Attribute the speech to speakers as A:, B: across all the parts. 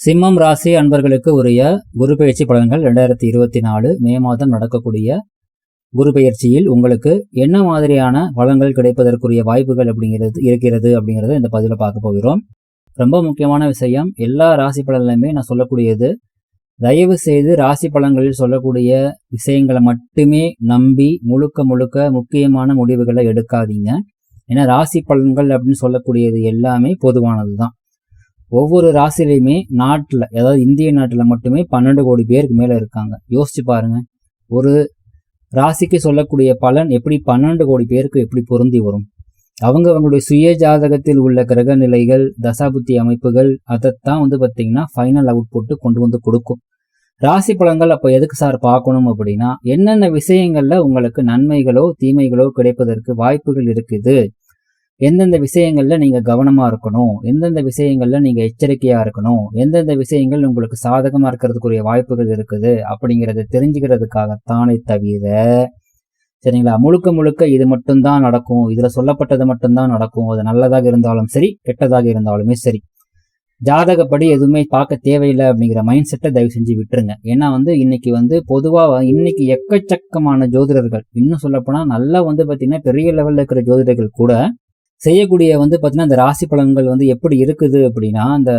A: சிம்மம் ராசி அன்பர்களுக்கு உரிய குரு பயிற்சி பலன்கள் 2024 மே மாதம் நடக்கக்கூடிய குரு பயிற்சியில் உங்களுக்கு என்ன மாதிரியான பலன்கள் கிடைப்பதற்குரிய வாய்ப்புகள் இருக்கிறது அப்படிங்கிறத இந்த பதிவில் பார்க்க போகிறோம். ரொம்ப முக்கியமான விஷயம், எல்லா ராசி பலன்களுமே நான் சொல்லக்கூடியது, தயவு செய்து ராசி பலன்களில் சொல்லக்கூடிய விஷயங்களை மட்டுமே நம்பி முழுக்க முக்கியமான முடிவுகளை எடுக்காதீங்க. ஏன்னா ராசி பலன்கள் அப்படின்னு சொல்லக்கூடியது எல்லாமே பொதுவானது தான். ஒவ்வொரு ராசிலையுமே நாட்டில், அதாவது இந்திய நாட்டில் மட்டுமே 12 கோடி பேருக்கு மேலே இருக்காங்க. யோசிச்சு பாருங்க, ஒரு ராசிக்கு சொல்லக்கூடிய பலன் எப்படி 12 கோடி பேருக்கு எப்படி பொருந்தி வரும்? அவங்களுடைய சுய ஜாதகத்தில் உள்ள கிரக நிலைகள், தசாபுத்தி அமைப்புகள், அதைத்தான் பார்த்தீங்கன்னா ஃபைனல் அவுட்புட்டு கொண்டு வந்து கொடுக்கும். ராசி பலன்கள் அப்போ எதுக்கு சார் பார்க்கணும் அப்படின்னா, என்னென்ன விஷயங்கள்ல உங்களுக்கு நன்மைகளோ தீமைகளோ கிடைப்பதற்கு வாய்ப்புகள் இருக்குது, எந்தெந்த விஷயங்கள்ல நீங்க கவனமா இருக்கணும், எந்தெந்த விஷயங்கள்ல நீங்க எச்சரிக்கையா இருக்கணும், எந்தெந்த விஷயங்கள் உங்களுக்கு சாதகமா இருக்கிறதுக்குரிய வாய்ப்புகள் இருக்குது அப்படிங்கிறத தெரிஞ்சுக்கிறதுக்காகத்தானே தவிர, சரிங்களா, முழுக்க இது மட்டும்தான் நடக்கும், இதுல சொல்லப்பட்டது மட்டும்தான் நடக்கும், அது நல்லதாக இருந்தாலும் சரி கெட்டதாக இருந்தாலுமே சரி, ஜாதகப்படி எதுவுமே பார்க்க தேவையில்லை அப்படிங்கிற மைண்ட் செட்டை தயவு செஞ்சு விட்டுருங்க. ஏன்னா இன்னைக்கு பொதுவாக இன்னைக்கு எக்கச்சக்கமான ஜோதிடர்கள், இன்னும் சொல்லப்போனா நல்லா பார்த்தீங்கன்னா பெரிய லெவல்ல இருக்கிற ஜோதிடர்கள் கூட செய்யக்கூடிய பார்த்தீங்கன்னா இந்த ராசி பலன்கள் எப்படி இருக்குது அப்படின்னா, அந்த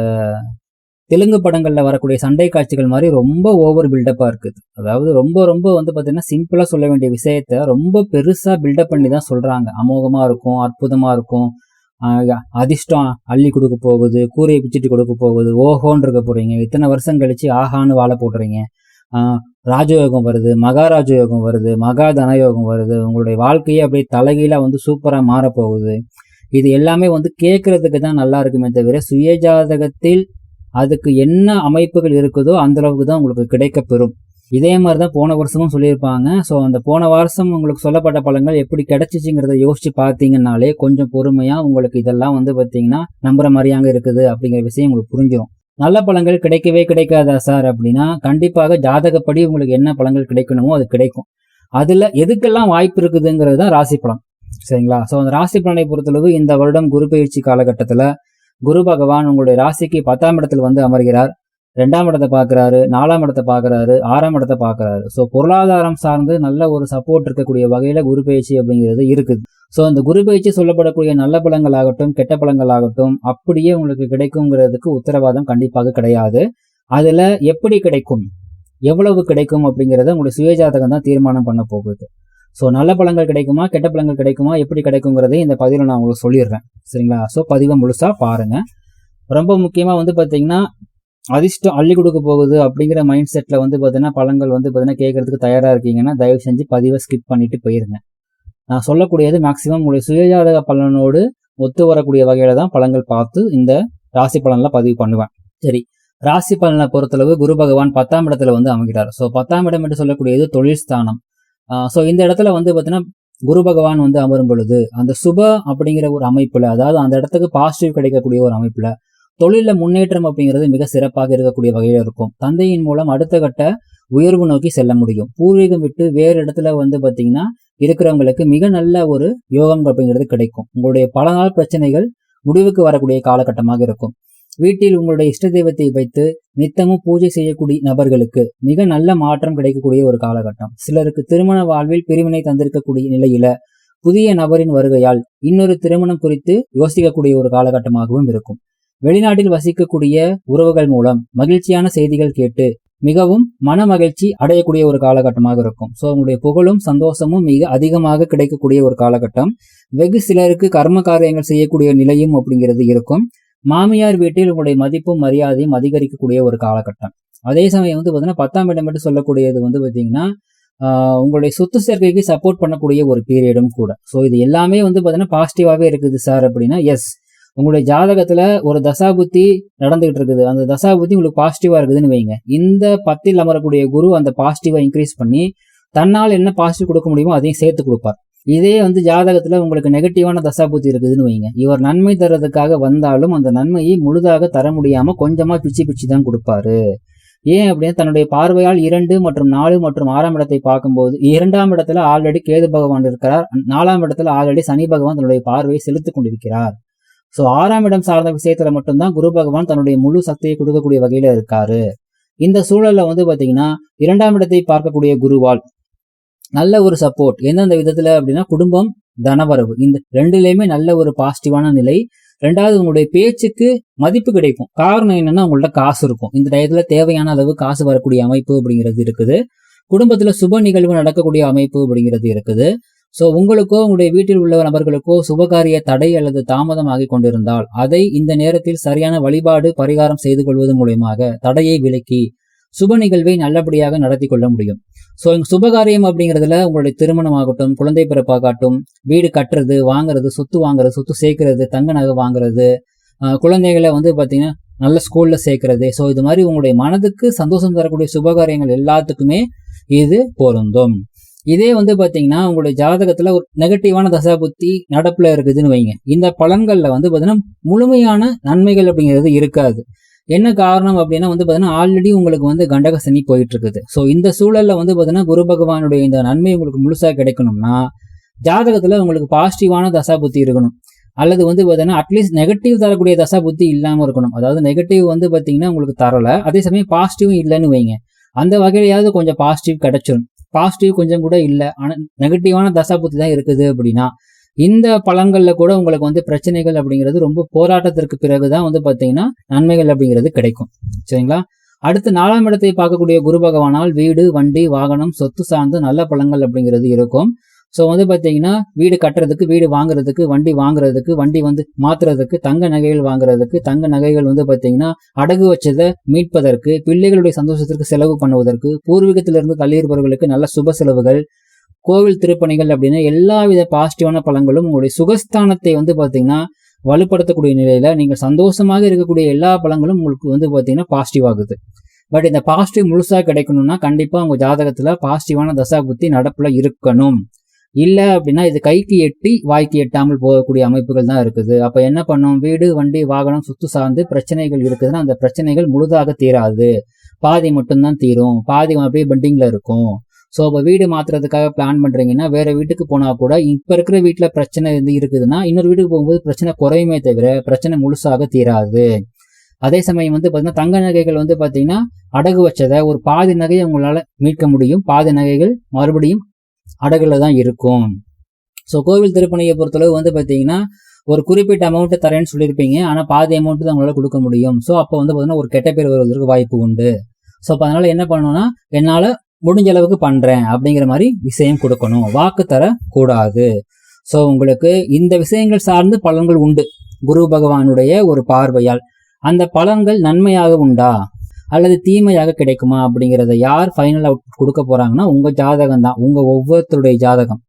A: தெலுங்கு படங்கள்ல வரக்கூடிய சண்டை காட்சிகள் மாதிரி ரொம்ப ஓவர் பில்டப்பா இருக்குது. அதாவது ரொம்ப பார்த்தீங்கன்னா சிம்பிளா சொல்ல வேண்டிய விஷயத்த ரொம்ப பெருசா பில்டப் பண்ணி தான் சொல்றாங்க. அமோகமா இருக்கும், அற்புதமா இருக்கும், அதிர்ஷ்டம் அள்ளி கொடுக்க போகுது, கூரையை பிச்சுட்டு கொடுக்க போகுது, ஓஹோன்னு இருக்க போறீங்க, இத்தனை வருஷம் கழிச்சு ஆஹான்னு வாழ போடுறீங்க, ராஜயோகம் வருது, மகாராஜயோகம் வருது, மகா தனயோகம் வருது, உங்களுடைய வாழ்க்கையே அப்படியே தலைகீழா சூப்பரா மாறப்போகுது. இது எல்லாமே கேட்கறதுக்கு தான் நல்லா இருக்குமே தவிர, சுய ஜாதகத்தில் அதுக்கு என்ன அமைப்புகள் இருக்குதோ அந்த அளவுக்கு தான் உங்களுக்கு கிடைக்க பெறும். இதே மாதிரி தான் போன வருஷமும் சொல்லியிருப்பாங்க. ஸோ அந்த போன வருஷம் உங்களுக்கு சொல்லப்பட்ட பலன்கள் எப்படி கிடைச்சிச்சுங்கிறத யோசிச்சு பார்த்தீங்கன்னாலே கொஞ்சம் பொறுமையா உங்களுக்கு இதெல்லாம் பார்த்தீங்கன்னா நம்புற மாதிரியாங்க இருக்குது அப்படிங்கிற விஷயம் உங்களுக்கு புரிஞ்சிடும். நல்ல பலன்கள் கிடைக்கவே கிடைக்காதா சார் அப்படின்னா, கண்டிப்பாக ஜாதகப்படி உங்களுக்கு என்ன பலன்கள் கிடைக்கணுமோ அது கிடைக்கும். அதுல எதுக்கெல்லாம் வாய்ப்பு இருக்குதுங்கிறது தான் ராசி பலன், சரிங்களா? ஸோ அந்த ராசி பலனை பொறுத்தளவு இந்த வருடம் குரு பயிற்சி காலகட்டத்தில் குரு பகவான் உங்களுடைய ராசிக்கு 10ஆம் இடத்துல அமர்கிறார். 2ஆம் இடத்தை பார்க்குறாரு, 4ஆம் இடத்தை பார்க்குறாரு, 6ஆம் இடத்தை பார்க்குறாரு. ஸோ பொருளாதாரம் சார்ந்து நல்ல ஒரு சப்போர்ட் இருக்கக்கூடிய வகையில் குரு பயிற்சி அப்படிங்கிறது இருக்குது. ஸோ அந்த குரு பயிற்சி சொல்லப்படக்கூடிய நல்ல பலன்கள் ஆகட்டும் கெட்ட பலன்கள் ஆகட்டும் அப்படியே உங்களுக்கு கிடைக்குங்கிறதுக்கு உத்தரவாதம் கண்டிப்பாக கிடையாது. அதில் எப்படி கிடைக்கும், எவ்வளவு கிடைக்கும் அப்படிங்கிறத உங்களுடைய சுயஜாதகம் தான் தீர்மானம் பண்ண போகுது. ஸோ நல்ல பலன்கள் கிடைக்குமா கெட்ட பலன்கள் கிடைக்குமா எப்படி கிடைக்குங்கிறதையும் இந்த பதிவில் நான் உங்களுக்கு சொல்லிடுறேன், சரிங்களா? ஸோ பதிவை முழுசாக பாருங்க. ரொம்ப முக்கியமாக பார்த்தீங்கன்னா அதிர்ஷ்டம் அள்ளி கொடுக்க போகுது அப்படிங்கிற மைண்ட் செட்டில் பார்த்தீங்கன்னா பலன்கள் பார்த்தீங்கன்னா கேட்கறதுக்கு தயாராக இருக்கீங்கன்னா தயவு செஞ்சு பதிவை ஸ்கிப் பண்ணிட்டு போயிருங்க. நான் சொல்லக்கூடியது மேக்சிமம் உங்களுடைய சுயஜாதக பலனோடு ஒத்து வரக்கூடிய வகையில தான் பலன்கள் பார்த்து இந்த ராசி பலன்ல பதிவு பண்ணுவேன். சரி, ராசி பலனை பொறுத்தளவு குரு பகவான் 10ஆம் இடத்துல அமைகிறார். ஸோ 10ஆம் இடம் என்று சொல்லக்கூடியது தொழில் ஸ்தானம். ஸோ இந்த இடத்துல பார்த்தீங்கன்னா குரு பகவான் அமரும் பொழுது அந்த சுப அப்படிங்கிற ஒரு அமைப்புல, அதாவது அந்த இடத்துக்கு பாசிட்டிவ் கிடைக்கக்கூடிய ஒரு அமைப்புல தொழில முன்னேற்றம் அப்படிங்கிறது மிக சிறப்பாக இருக்கக்கூடிய வகையில இருக்கும். தந்தையின் மூலம் அடுத்த கட்ட உயர்வு நோக்கி செல்ல முடியும். பூர்வீகம் விட்டு வேறு இடத்துல பார்த்தீங்கன்னா இருக்கிறவங்களுக்கு மிக நல்ல ஒரு யோகம் அப்படிங்கிறது கிடைக்கும். உங்களுடைய பல நாள் பிரச்சனைகள் முடிவுக்கு வரக்கூடிய காலகட்டமாக இருக்கும். வீட்டில் உங்களுடைய இஷ்ட தெய்வத்தை வைத்து நித்தமும் பூஜை செய்யக்கூடிய நபர்களுக்கு மிக நல்ல மாற்றம் கிடைக்கக்கூடிய ஒரு காலகட்டம். சிலருக்கு திருமண வாழ்வில் பிரிவினை தந்திருக்கக்கூடிய நிலையில புதிய நபரின் வருகையால் இன்னொரு திருமணம் குறித்து யோசிக்கக்கூடிய ஒரு காலகட்டமாகவும் இருக்கும். வெளிநாட்டில் வசிக்கக்கூடிய உறவுகள் மூலம் மகிழ்ச்சியான செய்திகள் கேட்டு மிகவும் மன மகிழ்ச்சி அடையக்கூடிய ஒரு காலகட்டமாக இருக்கும். ஸோ உங்களுடைய புகழும் சந்தோஷமும் மிக அதிகமாக கிடைக்கக்கூடிய ஒரு காலகட்டம். வெகு சிலருக்கு கர்ம காரியங்கள் செய்யக்கூடிய நிலையும் அப்படிங்கிறது இருக்கும். மாமியார் வீட்டில் உங்களுடைய மதிப்பும் மரியாதையும் அதிகரிக்கக்கூடிய ஒரு காலகட்டம். அதே சமயம் பார்த்தீங்கன்னா 10ஆம் இடம் என்று சொல்லக்கூடியது பார்த்தீங்கன்னா உங்களுடைய சொத்து சேர்க்கைக்கு சப்போர்ட் பண்ணக்கூடிய ஒரு பீரியடும் கூட. ஸோ இது எல்லாமே பார்த்தீங்கன்னா பாசிட்டிவாகவே இருக்குது சார் அப்படின்னா, எஸ், உங்களுடைய ஜாதகத்துல ஒரு தசாபுத்தி நடந்துகிட்டு இருக்குது, அந்த தசாபுத்தி உங்களுக்கு பாசிட்டிவா இருக்குதுன்னு வைங்க. இந்த 10ல் அமரக்கூடிய குரு அந்த பாசிட்டிவா இன்க்ரீஸ் பண்ணி தன்னால் என்ன பாசிட்டிவ் கொடுக்க முடியுமோ அதையும் சேர்த்து கொடுப்பார். இதே ஜாதகத்துல உங்களுக்கு நெகட்டிவான தசாபுத்தி இருக்குதுன்னு வைங்க, இவர் நன்மை தர்றதுக்காக வந்தாலும் அந்த நன்மையை முழுதாக தர முடியாம கொஞ்சமா பிச்சு தான் கொடுப்பாரு. ஏன் அப்படின்னா தன்னுடைய பார்வையால் 2 மற்றும் 4 மற்றும் 6ஆம் இடத்தை பார்க்கும்போது 2ஆம் இடத்துல ஆல்ரெடி கேது பகவான் இருக்கிறார், 4ஆம் இடத்துல ஆல்ரெடி சனி பகவான் தன்னுடைய பார்வையை செலுத்திக் கொண்டிருக்கிறார். ஸோ 6ஆம் இடம் சார்ந்த விஷயத்துல மட்டும்தான் குரு பகவான் தன்னுடைய முழு சக்தியை கொடுக்கக்கூடிய வகையில இருக்காரு. இந்த சூழல்ல வந்து பாத்தீங்கன்னா 2ஆம் இடத்தை பார்க்கக்கூடிய குருவால் நல்ல ஒரு சப்போர்ட் எந்தெந்த விதத்துல அப்படின்னா குடும்பம், தனவரவு, இந்த ரெண்டுலயுமே நல்ல ஒரு பாசிட்டிவான நிலை. ரெண்டாவது, உங்களுடைய பேச்சுக்கு மதிப்பு கிடைக்கும். காரணம் என்னன்னா உங்கள்ட்ட காசு இருக்கும். இந்த டயத்துல தேவையான அளவு காசு வரக்கூடிய அமைப்பு அப்படிங்கிறது இருக்குது. குடும்பத்துல சுப நிகழ்வு நடக்கக்கூடிய அமைப்பு அப்படிங்கிறது இருக்குது. ஸோ உங்களுக்கோ உங்களுடைய வீட்டில் உள்ள நபர்களுக்கோ சுபகாரிய தடை அல்லது தாமதம் ஆகி கொண்டிருந்தால் அதை இந்த நேரத்தில் சரியான வழிபாடு பரிகாரம் செய்து கொள்வது மூலமாக தடையை விலக்கி சுப நிகழ்வை நல்லபடியாக நடத்தி கொள்ள முடியும். ஸோ சுபகாரியம் அப்படிங்கிறதுல உங்களுடைய திருமணம் ஆகட்டும், குழந்தை பிறப்பாகட்டும், வீடு கட்டுறது, வாங்குறது, சொத்து வாங்குறது, சொத்து சேர்க்கறது, தங்க நகை வாங்குறது, குழந்தைகளை வந்து பார்த்தீங்கன்னா நல்ல ஸ்கூல்ல சேர்க்கறது. ஸோ இது மாதிரி உங்களுடைய மனதுக்கு சந்தோஷம் தரக்கூடிய சுபகாரியங்கள் எல்லாத்துக்குமே இது பொருந்தும். இதே வந்து பார்த்தீங்கன்னா உங்களுடைய ஜாதகத்துல ஒரு நெகட்டிவான தசா புத்தி நடப்புல இருக்குதுன்னு வைங்க, இந்த பலன்கள்ல வந்து பார்த்தீங்கன்னா முழுமையான நன்மைகள் அப்படிங்கிறது இருக்காது. என்ன காரணம் அப்படின்னா வந்து பார்த்தீங்கன்னா ஆல்ரெடி உங்களுக்கு வந்து கண்டக சனி போயிட்டு இருக்குது. ஸோ இந்த சூழல்ல வந்து பார்த்தீங்கன்னா குரு பகவானுடைய இந்த நன்மை உங்களுக்கு முழுசாக கிடைக்கணும்னா ஜாதகத்துல உங்களுக்கு பாசிட்டிவான தசா புத்தி இருக்கணும். அல்லது வந்து பார்த்தீங்கன்னா அட்லீஸ்ட் நெகட்டிவ் தரக்கூடிய தசா புத்தி இல்லாமல் இருக்கணும். அதாவது நெகட்டிவ் வந்து பார்த்தீங்கன்னா உங்களுக்கு தரல, அதே சமயம் பாசிட்டிவும் இல்லைன்னு வைங்க, அந்த வகையிலையாவது கொஞ்சம் பாசிட்டிவ் கிடைச்சிடும். பாசிட்டிவ் கொஞ்சம் கூட இல்லை, ஆனால் நெகட்டிவான தசா புத்தி தான் இருக்குது அப்படின்னா இந்த பலன்கள்ல கூட உங்களுக்கு வந்து பிரச்சனைகள் அப்படிங்கிறது ரொம்ப போராட்டத்திற்கு பிறகுதான் வந்து பாத்தீங்கன்னா நன்மைகள் அப்படிங்கிறது கிடைக்கும். சரிங்களா? அடுத்து 4ஆம் இடத்தை பார்க்கக்கூடிய குரு பகவானால் வீடு, வண்டி, வாகனம், சொத்து சார்ந்து நல்ல பலன்கள் அப்படிங்கிறது இருக்கும். ஸோ வந்து பாத்தீங்கன்னா வீடு கட்டுறதுக்கு, வீடு வாங்குறதுக்கு, வண்டி வாங்குறதுக்கு, வண்டி வந்து மாத்துறதுக்கு, தங்க நகைகள் வாங்குறதுக்கு, தங்க நகைகள் வந்து பாத்தீங்கன்னா அடகு வச்சதை மீட்பதற்கு, பிள்ளைகளுடைய சந்தோஷத்திற்கு செலவு பண்ணுவதற்கு, பூர்வீகத்திலிருந்து தள்ளியிருப்பவர்களுக்கு நல்ல சுப செலவுகள், கோவில் திருப்பணிகள் அப்படின்னு எல்லா வித பாசிட்டிவான பலன்களும் உங்களுடைய சுகஸ்தானத்தை வந்து பாத்தீங்கன்னா வலுப்படுத்தக்கூடிய நிலையில நீங்க சந்தோஷமாக இருக்கக்கூடிய எல்லா பலன்களும் உங்களுக்கு வந்து பாத்தீங்கன்னா பாசிட்டிவ் ஆகுது. பட் இந்த பாசிட்டிவ் முழுசா கிடைக்கணும்னா கண்டிப்பா உங்க ஜாதகத்துல பாசிட்டிவான தசா புத்தி நடப்புல இருக்கணும். இல்ல அப்படின்னா இது கைக்கு எட்டி வாய்க்கு எட்டாமல் போகக்கூடிய அமைப்புகள் தான் இருக்குது. அப்ப என்ன பண்ணும், வீடு, வண்டி, வாகனம், சொத்து சார்ந்து பிரச்சனைகள் இருக்குதுன்னா அந்த பிரச்சனைகள் முழுதாக தீராது, பாதி மட்டும்தான் தீரும், பாதி அப்படியே பெண்டிங்ல இருக்கும். ஸோ இப்போ வீடு மாத்துறதுக்காக பிளான் பண்றீங்கன்னா வேற வீட்டுக்கு போனா கூட இப்ப இருக்கிற வீட்டுல பிரச்சனை இருக்குதுன்னா இன்னொரு வீட்டுக்கு போகும்போது பிரச்சனை குறையுமே தவிர பிரச்சனை முழுசாக தீராது. அதே சமயம் வந்து பாத்தீங்கன்னா தங்க நகைகள் வந்து பாத்தீங்கன்னா அடகு வச்சதை ஒரு பாதி நகையை உங்களால மீட்க முடியும், பாதி நகைகள் மறுபடியும் அடகுல தான் இருக்கும். ஸோ கோவில் திருப்பணியை பொறுத்தளவு வந்து பாத்தீங்கன்னா ஒரு குறிப்பிட்ட அமௌண்ட் தரேன்னு சொல்லியிருப்பீங்க, ஆனா பாதி அமௌண்ட் தான் உங்களால கொடுக்க முடியும். ஸோ அப்போ வந்து பாத்தீங்கன்னா ஒரு கெட்ட பேர் வருவதற்கு வாய்ப்பு உண்டு. ஸோ அப்போ அதனால என்ன பண்ணணும்னா என்னால முடிஞ்ச அளவுக்கு பண்றேன் அப்படிங்கிற மாதிரி விஷயம் கொடுக்கணும், வாக்கு தர கூடாது. ஸோ உங்களுக்கு இந்த விஷயங்கள் சார்ந்து பலன்கள் உண்டு குரு பகவானுடைய ஒரு பார்வையால். அந்த பலன்கள் நன்மையாக உண்டா அல்லது தீமையாக கிடைக்குமா அப்படிங்கிறத யார் ஃபைனல் அவுட் கொடுக்க போறாங்கன்னா உங்க ஜாதகம் தான், உங்க ஒவ்வொருத்தருடைய ஜாதகம்.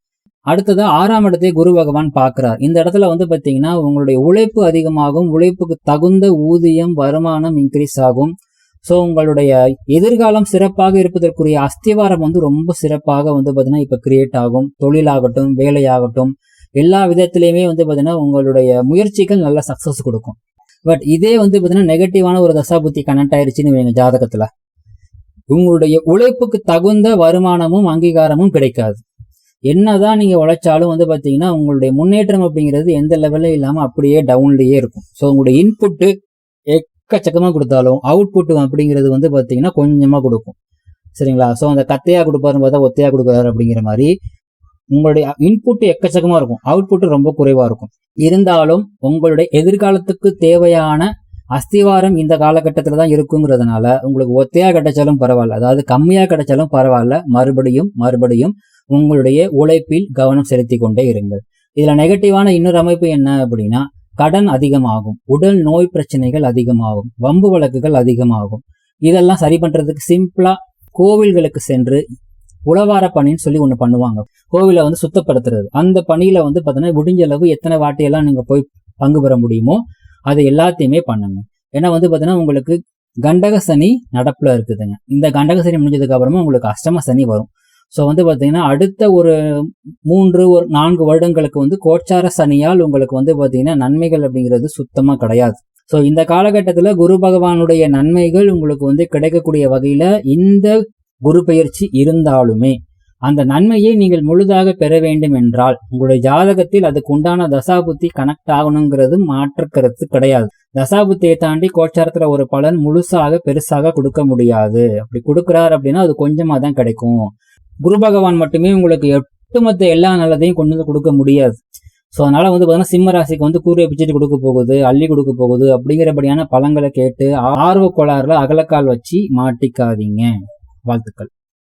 A: அடுத்ததா 6ஆம் இடத்தை குரு பகவான் பார்க்கிறார். இந்த இடத்துல வந்து பாத்தீங்கன்னா உங்களுடைய உழைப்பு அதிகமாகும், உழைப்புக்கு தகுந்த ஊதியம், வருமானம் இன்க்ரீஸ் ஆகும். ஸோ உங்களுடைய எதிர்காலம் சிறப்பாக இருப்பதற்குரிய அஸ்திவாரம் வந்து ரொம்ப சிறப்பாக வந்து பார்த்தீங்கன்னா இப்போ கிரியேட் ஆகும். தொழிலாகட்டும், வேலையாகட்டும், எல்லா விதத்திலையுமே வந்து பார்த்தீங்கன்னா உங்களுடைய முயற்சிகள் நல்ல சக்சஸ் கொடுக்கும். பட் இதே வந்து பார்த்தீங்கன்னா நெகட்டிவான ஒரு தசாபுத்தி கனெக்ட் ஆயிடுச்சுன்னு வைங்க ஜாதகத்துல, உங்களுடைய உழைப்புக்கு தகுந்த வருமானமும் அங்கீகாரமும் கிடைக்காது. என்னதான் நீங்க உழைச்சாலும் வந்து பாத்தீங்கன்னா உங்களுடைய முன்னேற்றம் அப்படிங்கிறது எந்த லெவல்ல இல்லாம அப்படியே டவுன்லயே இருக்கும். ஸோ உங்களுடைய இன்புட்டு எக்கச்சக்கமா கொடுத்தாலும் அவுட்புட் அப்படிங்கிறது வந்து பாத்தீங்கன்னா கொஞ்சமா கொடுக்கும். சரிங்களா? ஸோ அந்த கத்தையா கொடுப்பாருன்னு பார்த்தா ஒத்தையா கொடுக்குறாரு அப்படிங்கிற மாதிரி உங்களுடைய இன்புட் எக்கச்சக்கமா இருக்கும், அவுட்புட் ரொம்ப குறைவா இருக்கும். இருந்தாலும் உங்களுடைய எதிர்காலத்துக்கு தேவையான அஸ்திவாரம் இந்த காலகட்டத்துல தான் இருக்குங்கிறதுனால உங்களுக்கு ஒத்தையா கிடைச்சாலும் பரவாயில்ல, அதாவது கம்மியா கிடைச்சாலும் பரவாயில்ல, மறுபடியும் உங்களுடைய உழைப்பில் கவனம் செலுத்தி கொண்டே இருங்கள். இதுல நெகட்டிவான இன்னொரு அமைப்பு என்ன அப்படின்னா கடன் அதிகமாகும், உடல் நோய் பிரச்சனைகள் அதிகமாகும், வம்பு வழக்குகள் அதிகமாகும். இதெல்லாம் சரி பண்றதுக்கு சிம்பிளா கோவில்களுக்கு சென்று உழவார பணின்னு சொல்லி ஒண்ணு பண்ணுவாங்க, கோவிலை வந்து சுத்தப்படுத்துறது. அந்த பணியில வந்து பாத்தீங்கன்னா முடிஞ்ச அளவு எத்தனை வாட்டியெல்லாம் நீங்க போய் பங்கு பெற முடியுமோ அது எல்லாத்தையுமே பண்ணுங்க. ஏன்னா வந்து பாத்தீங்கன்னா உங்களுக்கு கண்டக சனி நடப்புல இருக்குதுங்க. இந்த கண்டக சனி முடிஞ்சதுக்கு அப்புறமா உங்களுக்கு அஷ்டம சனி வரும். ஸோ வந்து பாத்தீங்கன்னா அடுத்த ஒரு 4 வருடங்களுக்கு வந்து கோச்சார சனியால் உங்களுக்கு வந்து பாத்தீங்கன்னா நன்மைகள் அப்படிங்கிறது சுத்தமா கிடையாது. ஸோ இந்த காலகட்டத்துல குரு பகவானுடைய நன்மைகள் உங்களுக்கு வந்து கிடைக்கக்கூடிய வகையில இந்த குரு பெயர்ச்சி இருந்தாலுமே அந்த நன்மையை நீங்கள் முழுதாக பெற வேண்டும் என்றால் உங்களுடைய ஜாதகத்தில் அதுக்கு உண்டான தசாபுத்தி கனெக்ட் ஆகணுங்கிறது மாற்று கருத்து கிடையாது. தசாபுத்தியை தாண்டி கோச்சாரத்துல ஒரு பலன் முழுசாக பெருசாக கொடுக்க முடியாது. அப்படி கொடுக்கிறார் அப்படின்னா அது கொஞ்சமா தான் கிடைக்கும். குரு பகவான் மட்டுமே உங்களுக்கு ஒட்டுமொத்த எல்லா நல்லதையும் கொண்டு வந்து கொடுக்க முடியாது. ஸோ அதனால பார்த்தீங்கன்னா சிம்ம ராசிக்கு கூரையை பிச்சுட்டு கொடுக்க போகுது, அள்ளி கொடுக்க போகுது அப்படிங்கிறபடியான பலன்களை கேட்டு ஆர்வ கோளாறுல அகலக்கால் வச்சு மாட்டிக்காதீங்க. வாழ்த்துக்கள்.